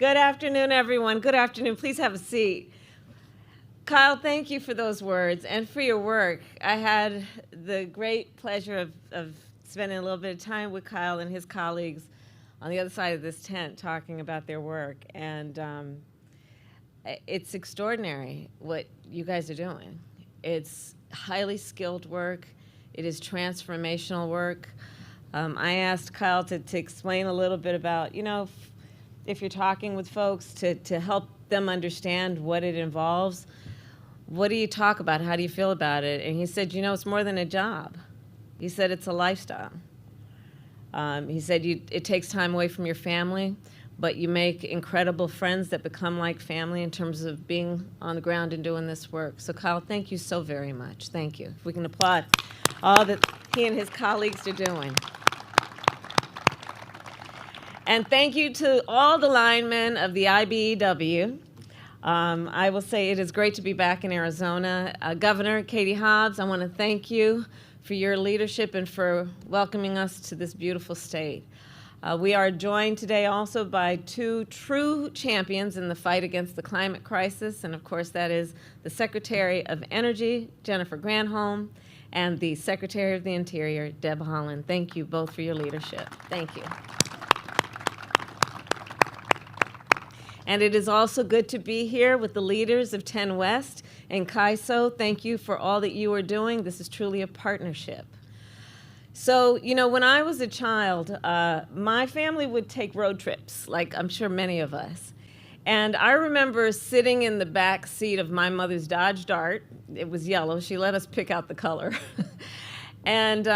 Good afternoon, everyone. Good afternoon. Please have a seat. Kyle, thank you for those words and for your work. I had the great pleasure of spending a little bit of time with Kyle and his colleagues on the other side of this tent talking about their work. And it's extraordinary what you guys are doing. It's highly skilled work. It is transformational work. I asked Kyle to explain a little bit about, if you're talking with folks to help them understand what it involves, what do you talk about? How do you feel about it? And he said, it's more than a job. He said it's a lifestyle. He said it takes time away from your family, but you make incredible friends that become like family in terms of being on the ground and doing this work. So Kyle, thank you so very much. Thank you. If we can applaud all that he and his colleagues are doing. And thank you to all the linemen of the IBEW. I will say it is great to be back in Arizona. Governor Katie Hobbs, I want to thank you for your leadership and for welcoming us to this beautiful state. We are joined today also by two true champions in the fight against the climate crisis, and of course that is the Secretary of Energy, Jennifer Granholm, and the Secretary of the Interior, Deb Haaland. Thank you both for your leadership. Thank you. And it is also good to be here with the leaders of 10 West and CAISO. Thank you for all that you are doing. This is truly a partnership. So, when I was a child, my family would take road trips, like I'm sure many of us. And I remember sitting in the back seat of my mother's Dodge Dart. It was yellow. She let us pick out the color. And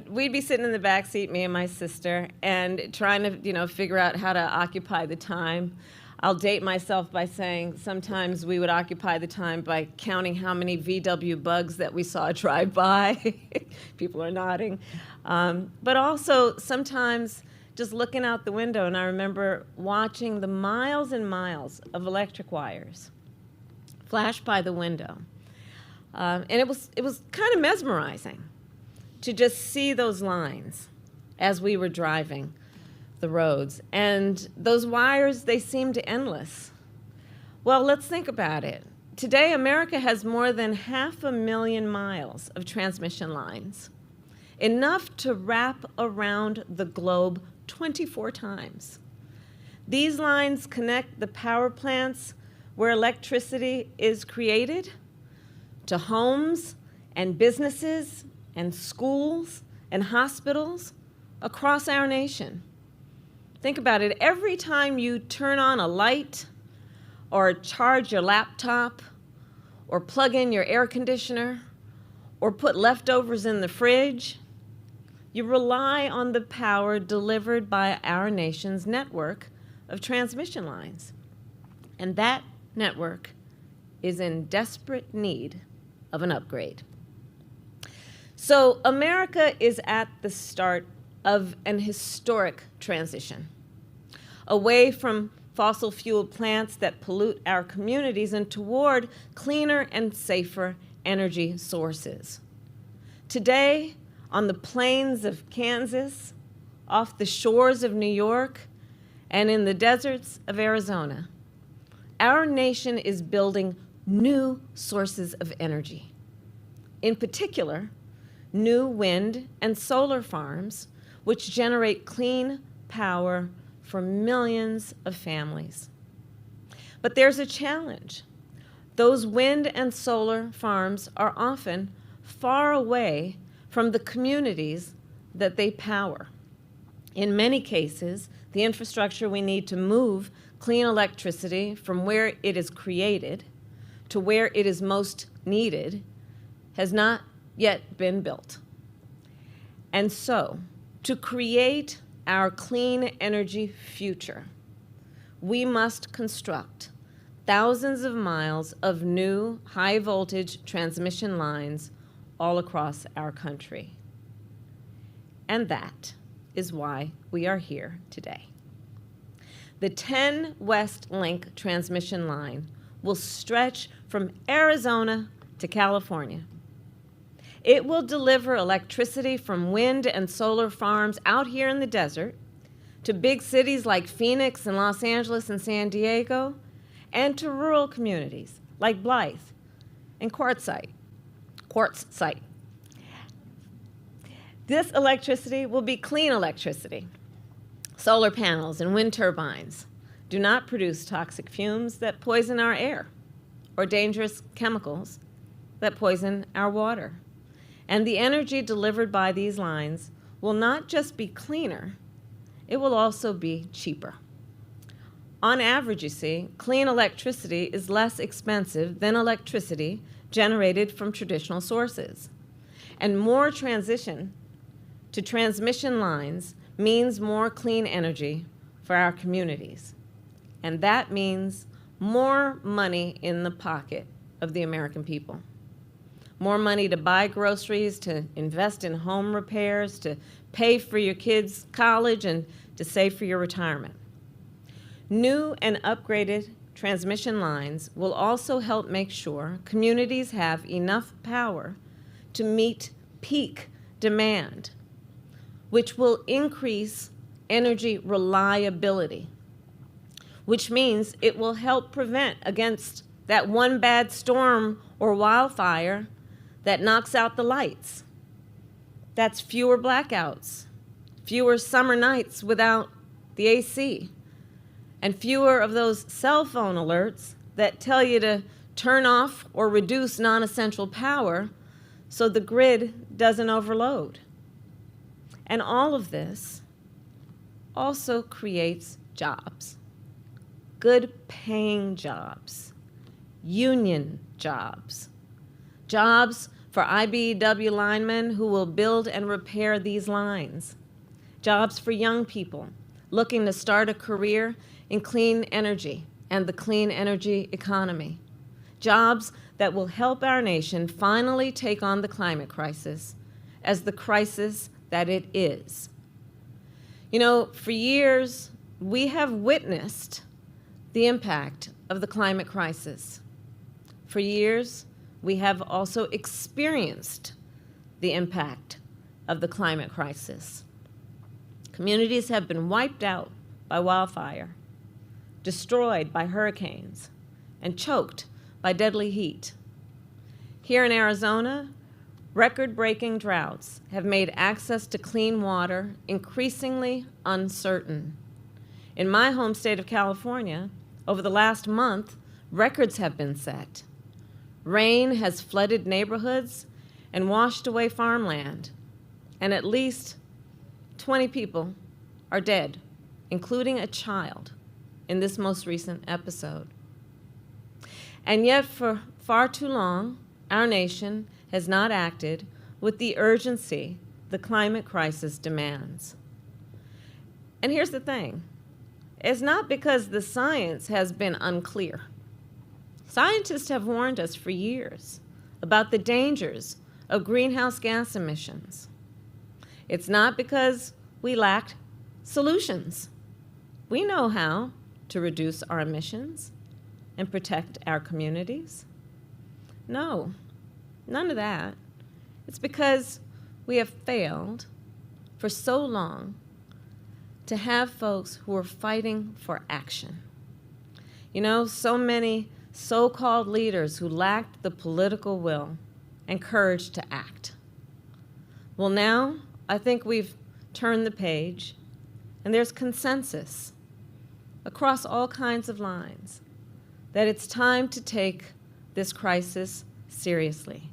we'd be sitting in the back seat, me and my sister, and trying to, figure out how to occupy the time. I'll date myself by saying sometimes we would occupy the time by counting how many VW bugs that we saw drive by. People are nodding. But also sometimes just looking out the window, and I remember watching the miles and miles of electric wires flash by the window. And it was kind of mesmerizing to just see those lines as we were driving the roads. And those wires, they seemed endless. Well, let's think about it. Today, America has more than 500,000 miles of transmission lines, enough to wrap around the globe 24 times. These lines connect the power plants where electricity is created to homes and businesses and schools and hospitals across our nation. Think about it. Every time you turn on a light or charge your laptop or plug in your air conditioner or put leftovers in the fridge, you rely on the power delivered by our nation's network of transmission lines. And that network is in desperate need of an upgrade. So America is at the start of an historic transition away from fossil fuel plants that pollute our communities and toward cleaner and safer energy sources. Today, on the plains of Kansas, off the shores of New York, and in the deserts of Arizona, our nation is building new sources of energy. In particular, new wind and solar farms, which generate clean power for millions of families. But there's a challenge. Those wind and solar farms are often far away from the communities that they power. In many cases, the infrastructure we need to move clean electricity from where it is created to where it is most needed has not yet been built. And so, to create our clean energy future, we must construct thousands of miles of new high-voltage transmission lines all across our country. And that is why we are here today. The 10 West Link transmission line will stretch from Arizona to California. It will deliver electricity from wind and solar farms out here in the desert to big cities like Phoenix and Los Angeles and San Diego, and to rural communities like Blythe and Quartzsite. This electricity will be clean electricity. Solar panels and wind turbines do not produce toxic fumes that poison our air or dangerous chemicals that poison our water. And the energy delivered by these lines will not just be cleaner, it will also be cheaper. On average, you see, clean electricity is less expensive than electricity generated from traditional sources. And more transition to transmission lines means more clean energy for our communities. And that means more money in the pocket of the American people. More money to buy groceries, to invest in home repairs, to pay for your kids' college, and to save for your retirement. New and upgraded transmission lines will also help make sure communities have enough power to meet peak demand, which will increase energy reliability, which means it will help prevent against that one bad storm or wildfire that knocks out the lights. That's fewer blackouts, fewer summer nights without the AC, and fewer of those cell phone alerts that tell you to turn off or reduce non-essential power so the grid doesn't overload. And all of this also creates jobs, good paying jobs, union jobs, jobs for IBEW linemen who will build and repair these lines, jobs for young people looking to start a career in clean energy and the clean energy economy, jobs that will help our nation finally take on the climate crisis as the crisis that it is. You know, for years, we have witnessed the impact of the climate crisis. For years, we have also experienced the impact of the climate crisis. Communities have been wiped out by wildfire, destroyed by hurricanes, and choked by deadly heat. Here in Arizona, record-breaking droughts have made access to clean water increasingly uncertain. In my home state of California, over the last month, records have been set. Rain has flooded neighborhoods and washed away farmland, and at least 20 people are dead, including a child, in this most recent episode. And yet, for far too long, our nation has not acted with the urgency the climate crisis demands. And here's the thing. It's not because the science has been unclear. Scientists have warned us for years about the dangers of greenhouse gas emissions. It's not because we lacked solutions. We know how to reduce our emissions and protect our communities. No, none of that. It's because we have failed for so long to have folks who are fighting for action. You know, so many so-called leaders who lacked the political will and courage to act. Well, now I think we've turned the page, and there's consensus across all kinds of lines that it's time to take this crisis seriously,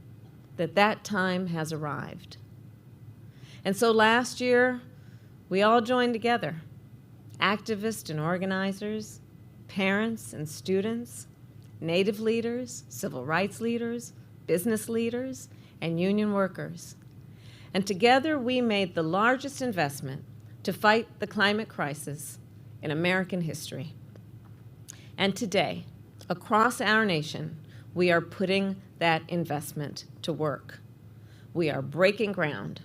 that time has arrived. And so last year, we all joined together, activists and organizers, parents and students, Native leaders, civil rights leaders, business leaders, and union workers. And together we made the largest investment to fight the climate crisis in American history. And today, across our nation, we are putting that investment to work. We are breaking ground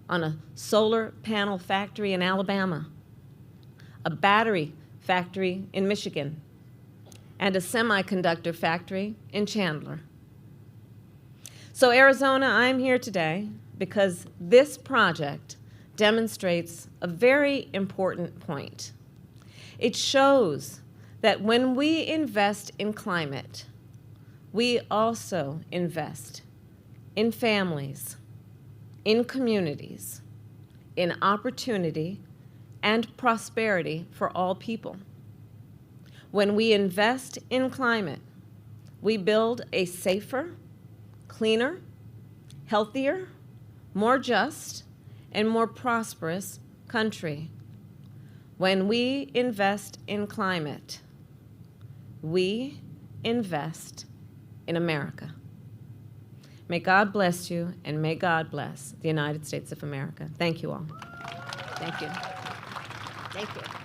on a solar panel factory in Alabama, a battery factory in Michigan, and a semiconductor factory in Chandler. So Arizona, I'm here today because this project demonstrates a very important point. It shows that when we invest in climate, we also invest in families, in communities, in opportunity and prosperity for all people. When we invest in climate, we build a safer, cleaner, healthier, more just, and more prosperous country. When we invest in climate, we invest in America. May God bless you, and may God bless the United States of America. Thank you all. Thank you. Thank you.